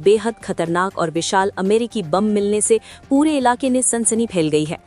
बेहद खतरनाक और विशाल अमेरिकी बम मिलने से पूरे इलाके में सनसनी फैल गई है।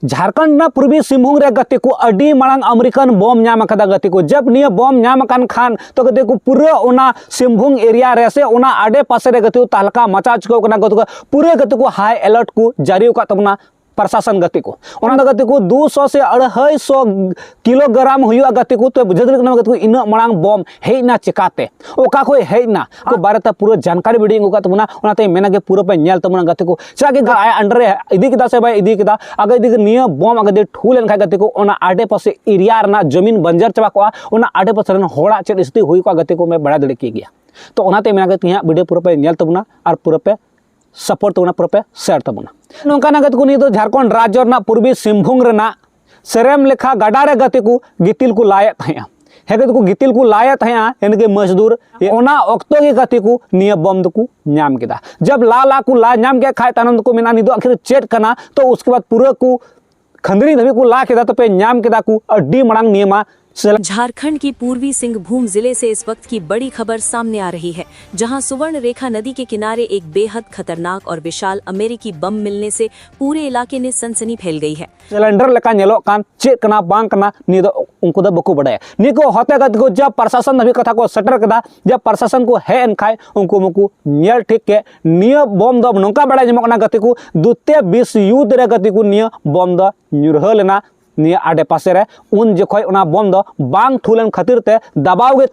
झारखंड ना पूर्वी सिंहभूम रे गति को अडी मांग अमेरिकन बम नाम कदा गति को जब निया बम नाम कान खान तो गति को पूरा ओना सिंहभूम एरिया रे से ओना आडे पासे रे गति को तहलका मचा चुको कना गति को पूरे गति को हाई अलर्ट को जारी का तबना प्रशासन गति को ओना गति को 200 से 250 किलोग्राम हुआ गति को तो बुझे गति को इन मांग बम हेना चिकाते ओका को हेना को बारे पूरा जानकारी वीडियो को तबना ओनाते मेना के पूरा पे नेल तबना गति को चला के अंडर इदी किदा से भाई इदी किदा अगर इदी निया बम अगर ठूल लेन खा गति को ओना आडे पासे एरिया रना जमीन बंजर चबा को ओना आडे पासे रन होड़ा चेत स्थिति हुई को गति को मैं बड़ा दड़े की गया तो ओनाते मेना के वीडियो पूरा पे नेल तबना और पूरा पे सपोर्ट तबना पूरा पे शेयर तबना नौका गति को नहीं झारखंड राज्य पूर्वी सिंहभूम रेना सेरेम लेखा गडा रे गति को गितिल को लायत है गति को गितिल को लायत है इनके मजदूर ओना ऑक्टो की गति को निया बम को नाम किदा जब ला को ला नाम के खाए तानंद को मेना निदो आखिर चेट करना तो उसके बाद पूरा को खंदरी धबी को ला किदा तो पे नाम किदा को अड्डी मड़ांग नियमा। झारखंड की पूर्वी सिंहभूम जिले से इस वक्त की बड़ी खबर सामने आ रही है, जहां सुवर्ण रेखा नदी के किनारे एक बेहद खतरनाक और विशाल अमेरिकी बम मिलने से पूरे इलाके में सनसनी फैल गई है। सिलेंडर लेका नेलो कान चेक कना बांग कना नी दो उनको दो बको बड़े नी को होते गत को जब प्रशासन नभी कथा को सटर कदा जब प्रशासन को है अनखाय उनको मुको नियल ठीक के निय बम दो नोका बड़ा जमक ना गति को दुते 20 युद्ध रे गति को निय बम दो निरहलना निया आडे पासे रे उन जखय उना बम दो बांग ठूलन खातिर ते दबाव गे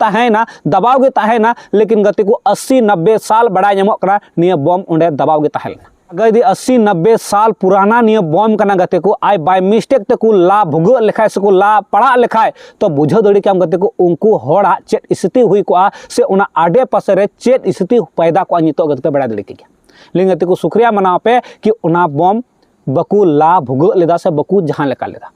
ताहेना लेकिन गति को 80-90 साल बड़ा जमक करा निया बम उंडे दबाव गे ताहेना अगर दी 80-90 साल पुराना निया बम कना गति को आई बाय मिस्टेक ते को ला भुग लेखाय से को ला पड़ा लेखाय तो बुझो दड़ी के गति को उनको होड़ा चेत स्थिति हुई को से उना आडे पासे रे चेत स्थिति पैदा को नितो गति पे बड़ा दड़ी के लेकिन गति को शुक्रिया मनाव पे कि उना बम बकु ला भुग लेदा से बकु जहां लेका लेदा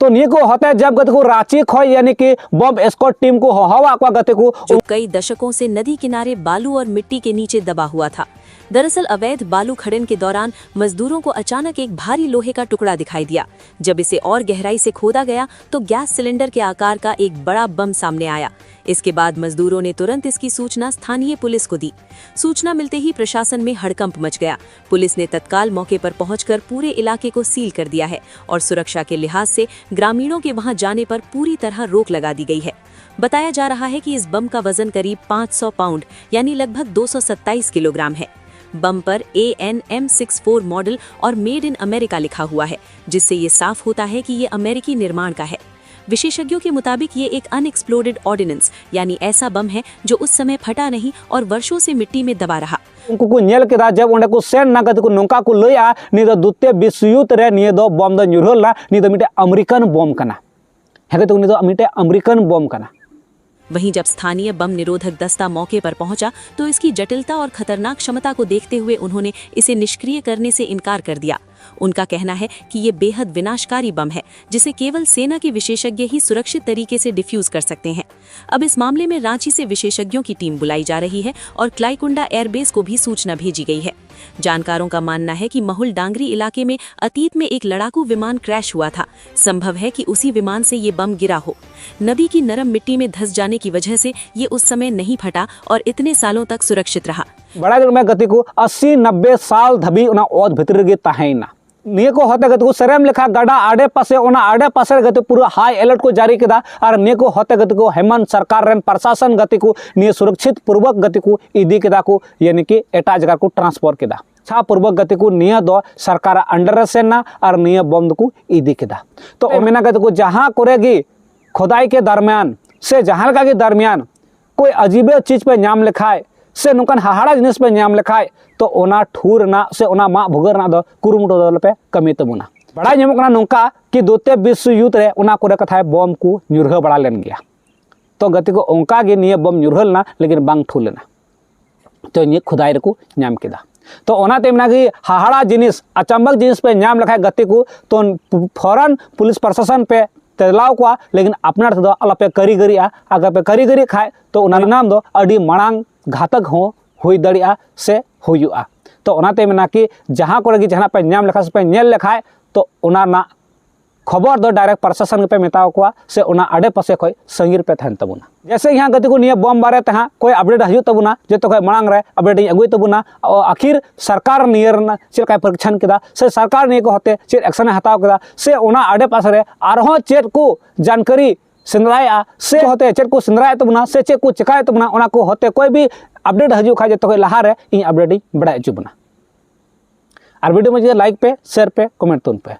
तो नहीं को होता जब गति को रांची खो यानी कि बम स्क्वाड टीम को हवा को गति को जो कई दशकों से नदी किनारे बालू और मिट्टी के नीचे दबा हुआ था। दरअसल अवैध बालू खनन के दौरान मजदूरों को अचानक एक भारी लोहे का टुकड़ा दिखाई दिया। जब इसे और गहराई से खोदा गया तो गैस सिलेंडर के आकार का एक बड़ा बम सामने आया। इसके बाद मजदूरों ने तुरंत इसकी सूचना स्थानीय पुलिस को दी। सूचना मिलते ही प्रशासन में हड़कंप मच गया। पुलिस ने तत्काल मौके पर पहुंचकर पूरे इलाके को सील कर दिया है और सुरक्षा के लिहाज से ग्रामीणों के वहां जाने पर पूरी तरह रोक लगा दी गई है। बताया जा रहा है कि इस बम का वजन करीब 500 पाउंड यानी लगभग 227 किलोग्राम है। बम पर AN-M64 मॉडल और मेड इन अमेरिका लिखा हुआ है, जिससे ये साफ होता है कि ये अमेरिकी निर्माण का है। विशेषज्ञों के मुताबिक ये एक अनएक्सप्लोडेड ऑर्डिनेंस यानी ऐसा बम है जो उस समय फटा नहीं और वर्षों से मिट्टी में दबा रहा। उनको को नेल केदा जब उन्हें को सेन ना गति को नोका को लया नी दो दुते विश्वयुद्ध रे नी दो बम दो न्यूरल ना नी दो मिटे अमेरिकन बम कना है तो नी दो मिटे अमेरिकन बम कना। वहीं जब स्थानीय बम निरोधक दस्ता मौके पर पहुंचा तो इसकी जटिलता और खतरनाक क्षमता को देखते हुए उन्होंने इसे निष्क्रिय करने से इनकार कर दिया। उनका कहना है कि ये बेहद विनाशकारी बम है जिसे केवल सेना के विशेषज्ञ ही सुरक्षित तरीके से डिफ्यूज कर सकते हैं। अब इस मामले में रांची से विशेषज्ञों की टीम बुलाई जा रही है और क्लाईकुंडा एयरबेस को भी सूचना भेजी गई है। जानकारों का मानना है कि महुल डांगरी इलाके में अतीत में एक लड़ाकू विमान क्रैश हुआ था। संभव है कि उसी विमान से ये बम गिरा हो। नदी की नरम मिट्टी में धंस जाने की वजह से ये उस समय नहीं फटा और इतने सालों तक सुरक्षित रहा। बड़ा में गति को 80-90 साल धबी उना ओद भितर गे ताहेना निये को होते गति को सेरेम लेखा गडा आडे पासे ओना आडे पासे गति पूरा हाई अलर्ट को जारी किदा और निये को होते गति को हेमंत सरकार रेन प्रशासन गति को निये सुरक्षित पूर्वक गति को इदी किदा को यानी कि एटा जगह को ट्रांसफर किदा छा पूर्वक गति को निये दो सरकार अंडर सेना और निये बम को इदी किदा। तो मेना गति को जहां करेगी खुदाई के दरमियान से जहां का के दरमियान कोई अजीबे चीज पे नाम लिखाए से नुकन हाहाड़ा जिनिस पे नाम लिखाए तो ओना ठूर ना से ओना मा भुगर ना दो कुरुमुटो दो पे कमी तबुना बड़ा जमक ना नोका कि दोते विश्व युद्ध रे ओना करे कथा बम को न्यूरह बड़ा लेन गया तो गति को ओंका गे निये बम न्यूरहल ना लेकिन बांग ठूलना तो निये खुदाई को नाम किदा। तो ओना तेमना कि हाहाड़ा जिनिस अचंबक जिनिस पे नाम लिखाए गति को तो फौरन पुलिस प्रशासन पे तेलाव को लेकिन अपनार दो अलपे कारीगरी अगर पे कारीगरी खाए तो ओना नाम दो अडी मणांग घातक हो हुई दड़िया से हुआ। तो ओनाते मेना कि जहाँ को जहाँ पे नाम लेखा से पे नेल लेखाए तो ओना ना खबर दो डायरेक्ट प्रशासन के पे मेताव को से उना आडे पासे खय संगीर पे थान तबुना जैसे यहाँ गति को निया बम बारे तहाँ कोई अपडेट हजू तबुना जो तो मांग रहे अपडेट अगुई तबुना और आखिर सरकार नियर चेक परीक्षण किया से सरकार निये को होते चेक एक्शन हताव किया से उना आडे पास रे आरहों चेक को जानकारी सेंद्राया से होते चेक को सेंद्राया तबुना से चेक को चिकाय तबुना उना को होते कोई भी अपडेट हजू खा जो लहा रे इन अपडेट बड़ा चुबना और वीडियो में लाइक पे शेयर पे कमेंट तुन पे।